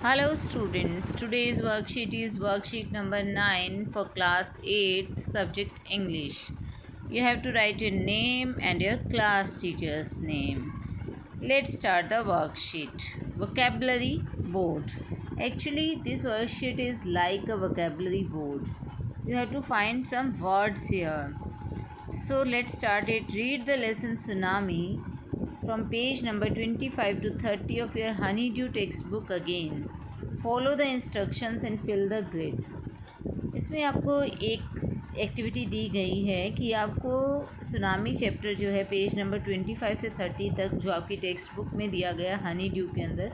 Hello students, today's worksheet is worksheet number 9 for class 8 subject English. You have to write your name and your class teacher's name. Let's start the worksheet. Vocabulary board. Actually this worksheet is like a vocabulary board. You have to find some words here. So let's start it. Read the lesson Tsunami from page number 25 to 30 of your Honeydew textbook again. Follow the instructions and fill the grid. इसमें आपको एक activity दी गई है कि आपको tsunami chapter जो है page number 25 से 30 तक जो आपकी टेक्स्ट बुक में दिया गया हनी ड्यू के अंदर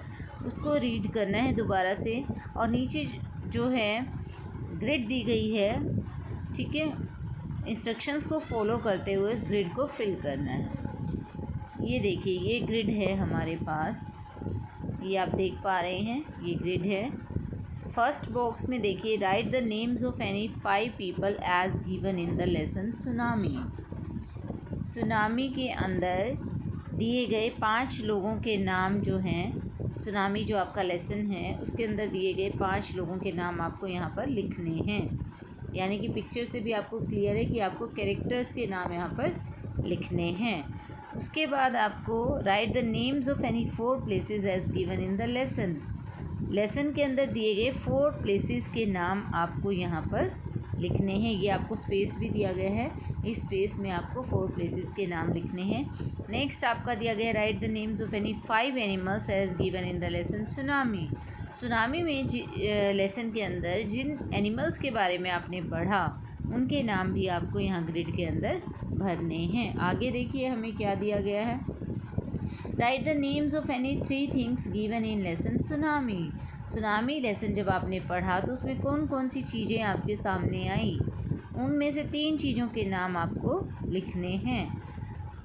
उसको रीड करना है दोबारा से, और नीचे जो है ग्रिड दी गई है, ठीक है, इंस्ट्रक्शंस को फॉलो करते हुए इस ग्रिड को फिल करना है। ये देखिए ये ग्रिड है हमारे पास, ये आप देख पा रहे हैं, ये ग्रिड है। फर्स्ट बॉक्स में देखिए write the names of any 5 people as given in the lesson tsunami. Tsunami के अंदर दिए गए 5 लोगों के नाम जो हैं, सुनामी जो आपका लेसन है उसके अंदर दिए गए 5 लोगों के नाम आपको यहाँ पर लिखने हैं। यानी कि पिक्चर से भी आपको क्लियर है कि आपको कैरेक्टर्स के नाम यहाँ पर लिखने हैं। उसके बाद आपको write the names of any 4 places as given in the lesson. Lesson के अंदर दिए गए 4 प्लेसेस के नाम आपको यहाँ पर लिखने हैं। ये आपको स्पेस भी दिया गया है, इस स्पेस में आपको 4 प्लेसेस के नाम लिखने हैं। नेक्स्ट आपका दिया गया write the names of any 5 animals as given in the lesson tsunami. Tsunami में लेसन के अंदर जिन एनिमल्स के बारे में आपने पढ़ा उनके नाम भी आपको यहाँ ग्रिड के अंदर भरने हैं। आगे देखिए हमें क्या दिया गया है। Right the names of any 3 things given in lesson tsunami. Tsunami lesson जब आपने पढ़ा तो उसमें कौन कौन सी चीज़ें आपके सामने आई, उनमें से 3 चीज़ों के नाम आपको लिखने हैं।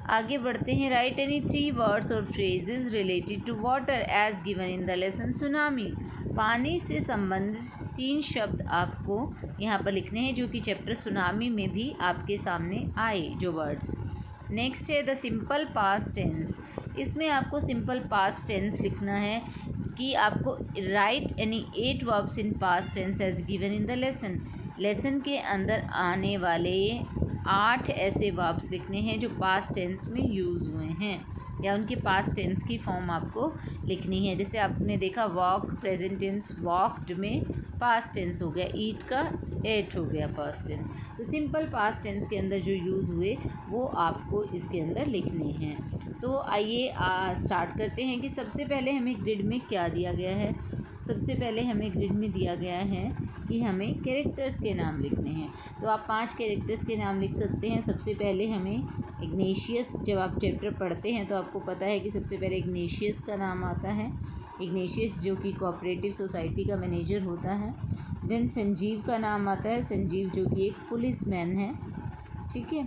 आगे बढ़ते हैं। राइट एनी 3 वर्ड्स और phrases related to water as given in the lesson tsunami. पानी से संबंधित 3 शब्द आपको यहाँ पर लिखने हैं जो कि चैप्टर सुनामी में भी आपके सामने आए जो वर्ड्स। नेक्स्ट है द सिंपल पास्ट टेंस। इसमें आपको सिंपल पास्ट टेंस लिखना है कि आपको write any 8 verbs in past tense as given in the lesson. Lesson के अंदर आने वाले 8 ऐसे वर्ब्स लिखने हैं जो पास्ट टेंस में यूज़ हुए हैं या उनके पास्ट टेंस की फॉर्म आपको लिखनी है। जैसे आपने देखा वॉक प्रेजेंट टेंस, वॉक्ड में पास्ट टेंस हो गया, ईट का एट हो गया पास्ट टेंस। तो सिंपल पास्ट टेंस के अंदर जो यूज़ हुए वो आपको इसके अंदर लिखने हैं। तो आइए स्टार्ट करते हैं कि सबसे पहले हमें ग्रिड में क्या दिया गया है। सबसे पहले हमें ग्रिड में दिया गया है कि हमें कैरेक्टर्स के नाम लिखने हैं। तो आप 5 कैरेक्टर्स के नाम लिख सकते हैं। सबसे पहले हमें इग्नेशियस, जब आप चैप्टर पढ़ते हैं तो आपको पता है कि सबसे पहले इग्नेशियस का नाम आता है। इग्नेशियस जो कि कोऑपरेटिव सोसाइटी का मैनेजर होता है। देन संजीव का नाम आता है, संजीव जो कि एक पुलिसमैन है, ठीक है।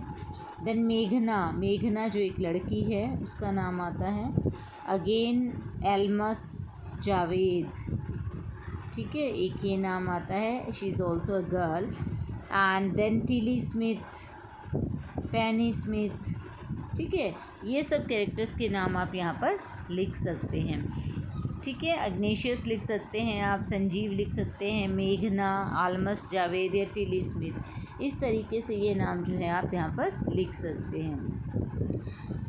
देन मेघना, मेघना जो एक लड़की है उसका नाम आता है। अगेन एल्मस जावेद, ठीक है, एक ये नाम आता है, she is also a girl. And then Tilly Smith, Penny Smith, ठीक है। ये सब कैरेक्टर्स के नाम आप यहाँ पर लिख सकते हैं, ठीक है। इग्नेशियस लिख सकते हैं आप, संजीव लिख सकते हैं, मेघना, आलमस जावेद या टिली स्मिथ। इस तरीके से ये नाम जो है आप यहाँ पर लिख सकते हैं।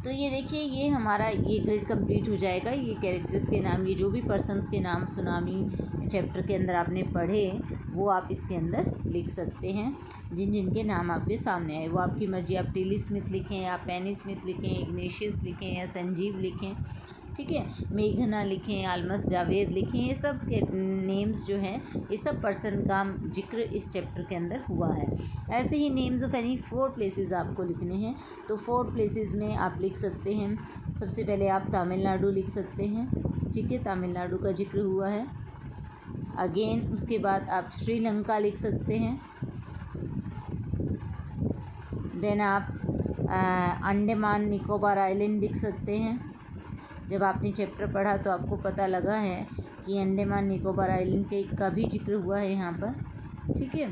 तो ये देखिए ये हमारा ये ग्रिड कंप्लीट हो जाएगा। ये कैरेक्टर्स के नाम, ये जो भी पर्सन्स के नाम सुनामी चैप्टर के अंदर आपने पढ़े वो आप इसके अंदर लिख सकते हैं। जिन जिन के नाम आपके सामने आए वो आपकी मर्जी, आप टिली स्मिथ लिखें या पेनी स्मिथ लिखें, इग्नेशियस लिखें या संजीव लिखें, ठीक है, मेघना लिखें, आलमस जावेद लिखें। ये सब के नेम्स जो हैं ये सब पर्सन का जिक्र इस चैप्टर के अंदर हुआ है। ऐसे ही नेम्स ऑफ एनी 4 प्लेसेस आपको लिखने हैं। तो 4 प्लेसेस में आप लिख सकते हैं। सबसे पहले आप तमिलनाडु लिख सकते हैं, ठीक है, तमिलनाडु का जिक्र हुआ है। अगेन उसके बाद आप श्रीलंका लिख सकते हैं। देन आप अंडमान निकोबार आइलैंड लिख सकते हैं। जब आपने चैप्टर पढ़ा तो आपको पता लगा है कि अंडमान निकोबार आइलैंड के का भी जिक्र हुआ है यहाँ पर, ठीक है।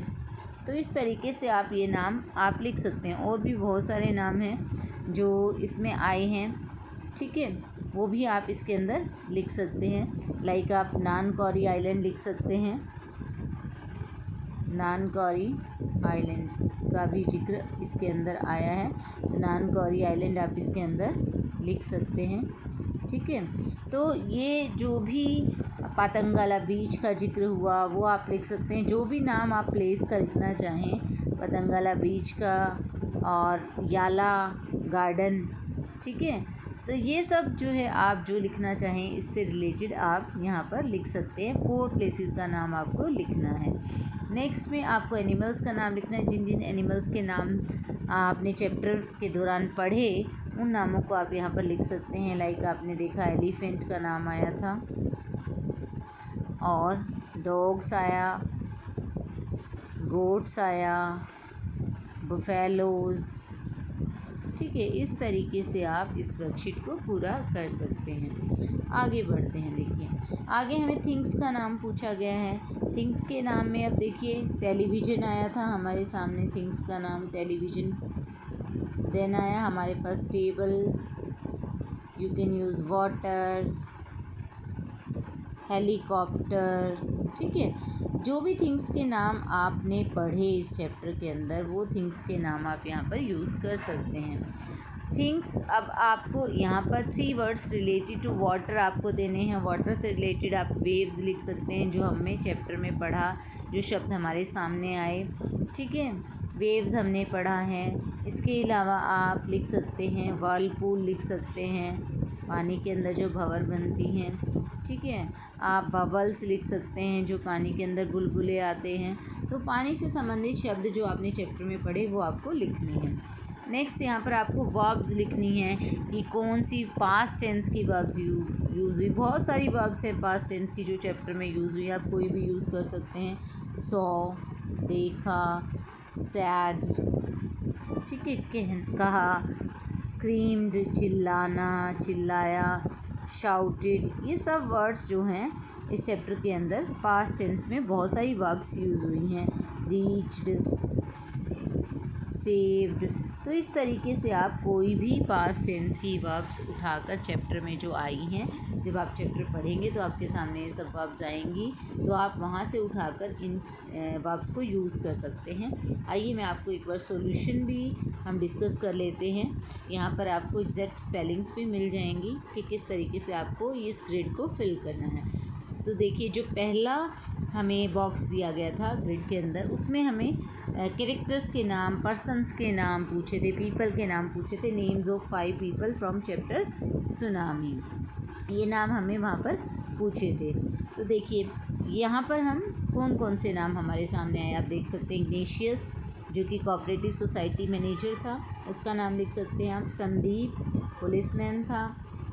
तो इस तरीके से आप ये नाम आप लिख सकते हैं। और भी बहुत सारे नाम हैं जो इसमें आए हैं, ठीक है। वो भी आप इसके अंदर लिख सकते हैं। लाइक आप नानकौरी आइलैंड लिख सकते हैं, नानकौरी आइलैंड का भी जिक्र इसके अंदर आया है, तो नानकौरी आइलैंड आप इसके अंदर लिख सकते हैं। ठीक है, तो ये जो भी पतंगला बीच का जिक्र हुआ वो आप लिख सकते हैं। जो भी नाम आप प्लेस का लिखना चाहें, पतंगला बीच का और याला गार्डन, ठीक है, तो ये सब जो है आप जो लिखना चाहें इससे रिलेटेड आप यहाँ पर लिख सकते हैं। 4 प्लेसेस का नाम आपको लिखना है। नेक्स्ट में आपको एनिमल्स का नाम लिखना है। जिन जिन एनिमल्स के नाम आपने चैप्टर के दौरान पढ़े उन नामों को आप यहाँ पर लिख सकते हैं। लाइक आपने देखा एलिफेंट का नाम आया था और डॉग्स आया, गोट्स आया, बफेलोज़। ठीक है, इस तरीके से आप इस वर्कशीट को पूरा कर सकते हैं। आगे बढ़ते हैं। देखिए आगे हमें थिंग्स का नाम पूछा गया है। थिंग्स के नाम में अब देखिए टेलीविज़न आया था हमारे सामने, थिंग्स का नाम टेलीविज़न। देन आया हमारे पास table, you can use water, helicopter. ठीक है, जो भी थिंग्स के नाम आपने पढ़े इस चैप्टर के अंदर वो थिंग्स के नाम आप यहाँ पर यूज़ कर सकते हैं। थिंग्स, अब आपको यहाँ पर 3 वर्ड्स रिलेटेड टू वाटर आपको देने हैं। वाटर से रिलेटेड आप वेव्स लिख सकते हैं, जो हमने चैप्टर में पढ़ा, जो शब्द हमारे सामने आए। ठीक है, वेव्स हमने पढ़ा है। इसके अलावा आप लिख सकते हैं व्हर्लपूल लिख सकते हैं, पानी के अंदर जो भंवर बनती हैं। ठीक है, आप बबल्स लिख सकते हैं, जो पानी के अंदर बुलबुले आते हैं। तो पानी से संबंधित शब्द जो आपने चैप्टर में पढ़े वो आपको लिखने हैं। नेक्स्ट यहाँ पर आपको वर्ब्स लिखनी है कि कौन सी पास्ट टेंस की वर्ब्स यूज़ हुई। बहुत सारी वर्ब्स हैं पास्ट टेंस की जो चैप्टर में यूज़ हुई, आप कोई भी यूज़ कर सकते हैं। सॉ, देखा, सैड, ठीक है, कहा, स्क्रीम्ड, चिल्लाना, चिल्लाया, शाउटेड। ये सब वर्ड्स जो हैं इस चैप्टर के अंदर पास्ट टेंस में बहुत सारी वर्ब्स यूज़ हुई हैं। Reached, saved. तो इस तरीके से आप कोई भी पास्ट टेंस की वर्ब्स उठाकर चैप्टर में जो आई हैं, जब आप चैप्टर पढ़ेंगे तो आपके सामने ये सब वर्ब्स आएंगी, तो आप वहाँ से उठाकर इन वर्ब्स को यूज़ कर सकते हैं। आइए मैं आपको एक बार सॉल्यूशन भी हम डिस्कस कर लेते हैं। यहाँ पर आपको एग्जैक्ट स्पेलिंग्स भी मिल जाएंगी कि किस तरीके से आपको इस ग्रिड को फिल करना है। तो देखिए, जो पहला हमें बॉक्स दिया गया था ग्रिड के अंदर, उसमें हमें कैरेक्टर्स के नाम, पर्सन्स के नाम पूछे थे, पीपल के नाम पूछे थे। Names of 5 people from chapter tsunami, ये नाम हमें वहाँ पर पूछे थे। तो देखिए यहाँ पर हम कौन कौन से नाम हमारे सामने आए, आप देख सकते हैं। इग्नेशियस जो कि कोऑपरेटिव सोसाइटी मैनेजर था, उसका नाम लिख सकते हैं आप। संदीप पुलिसमैन था।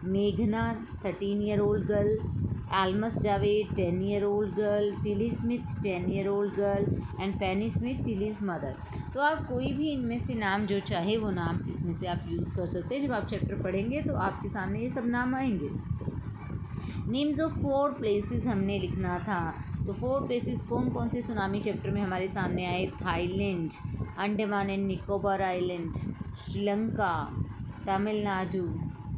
मेघना 13 year old girl. Almas Javed 10 year old girl. Tilly Smith 10 year old girl and Penny Smith Tilly's mother. तो आप कोई भी इनमें से नाम जो चाहे वो नाम इसमें से आप यूज़ कर सकते हैं। जब आप चैप्टर पढ़ेंगे तो आपके सामने ये सब नाम आएंगे। नेम्स ऑफ 4 प्लेसेस हमने लिखना था। तो 4 प्लेसेस कौन कौन से सुनामी चैप्टर में हमारे सामने आए? Thailand, Andaman and Nicobar island, Sri Lanka, Tamil Nadu,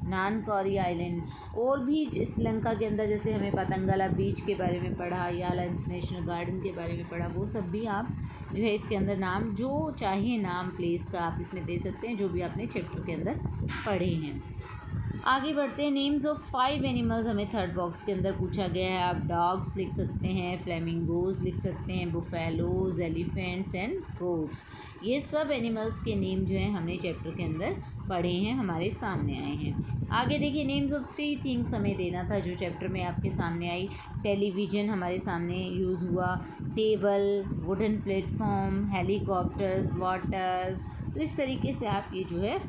Nancowry island. और भी श्रीलंका के अंदर जैसे हमें पतंगला बीच के बारे में पढ़ा, याला नेशनल गार्डन के बारे में पढ़ा, वो सब भी आप जो है इसके अंदर नाम जो चाहे नाम प्लेस का आप इसमें दे सकते हैं, जो भी आपने चैप्टर के अंदर पढ़े हैं। आगे बढ़ते हैं। नेम्स ऑफ 5 एनिमल्स हमें थर्ड बॉक्स के अंदर पूछा गया है। आप डॉग्स लिख सकते हैं, फ्लेमिंगोज लिख सकते हैं, बुफेलोज, एलिफेंट्स एंड गोट्स। ये सब एनिमल्स के नेम जो हैं हमने चैप्टर के अंदर पढ़े हैं, हमारे सामने आए हैं। आगे देखिए, नेम्स ऑफ 3 थिंग्स हमें देना था जो चैप्टर में आपके सामने आई। टेलीविज़न हमारे सामने यूज़ हुआ, table, wooden platform, helicopters, water. तो इस तरीके से आप ये जो है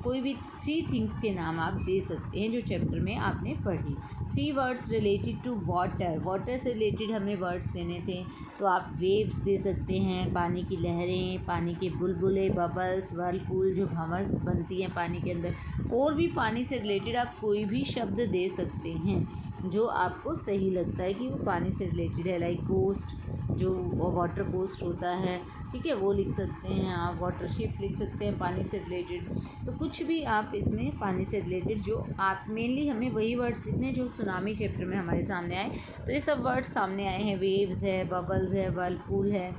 कोई भी 3 थिंग्स के नाम आप दे सकते हैं जो चैप्टर में आपने पढ़ी। 3 words related to water, water से रिलेटेड हमें वर्ड्स देने थे, तो आप वेव्स दे सकते हैं, पानी की लहरें, पानी के बुलबुले, बबल्स, व्हर्लपूल जो भंवर बनती हैं पानी के अंदर। और भी पानी से रिलेटेड आप कोई भी शब्द दे सकते हैं जो आपको सही लगता है कि वो पानी से रिलेटेड है। लाइक गोस्ट जो वाटर पोस्ट होता है, ठीक है, वो लिख सकते हैं आप, वाटरशिप लिख सकते हैं पानी से रिलेटेड। तो कुछ भी आप इसमें पानी से रिलेटेड जो आप मेनली हमें वही वर्ड्स लिखने हैं जो सुनामी चैप्टर में हमारे सामने आए। तो ये सब वर्ड्स सामने आए हैं, वेव्स है, बबल्स है, वर्लपूल है,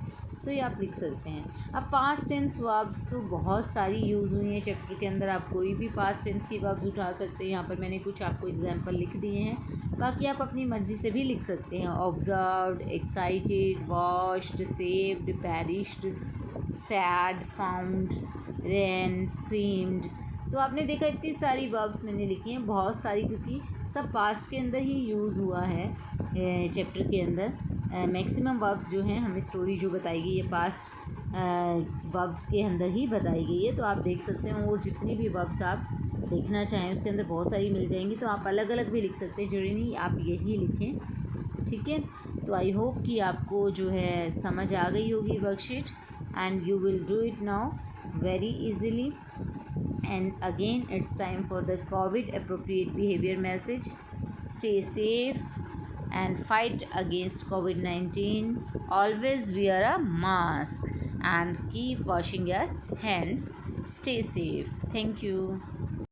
तो ये आप लिख सकते हैं। अब पास्ट टेंस वर्ब्स तो बहुत सारी यूज़ हुई हैं चैप्टर के अंदर, आप कोई भी पास्ट टेंस की वर्ब्स उठा सकते हैं। यहाँ पर मैंने कुछ आपको एग्जांपल लिख दिए हैं, बाकी आप अपनी मर्ज़ी से भी लिख सकते हैं। Observed, excited, washed, saved, perished, sad, found, ran, screamed. तो आपने देखा इतनी सारी वर्ब्स मैंने लिखी हैं, बहुत सारी, क्योंकि सब पास्ट के अंदर ही यूज़ हुआ है चैप्टर के अंदर। मैक्सिमम वर्ब्स जो हैं हमें स्टोरी जो बताई गई है पास्ट वर्ब के अंदर ही बताई गई है। तो आप देख सकते हैं, और जितनी भी वर्ब्स आप देखना चाहें उसके अंदर बहुत सारी मिल जाएंगी। तो आप अलग अलग भी लिख सकते हैं, जरूरी नहीं आप यही लिखें, ठीक है। तो आई होप कि आपको जो है समझ आ गई होगी worksheet, and you will do it now very easily. And again, it's time for the COVID appropriate behavior message. Stay safe and fight against COVID-19. Always wear a mask and keep washing your hands. Stay safe. Thank you.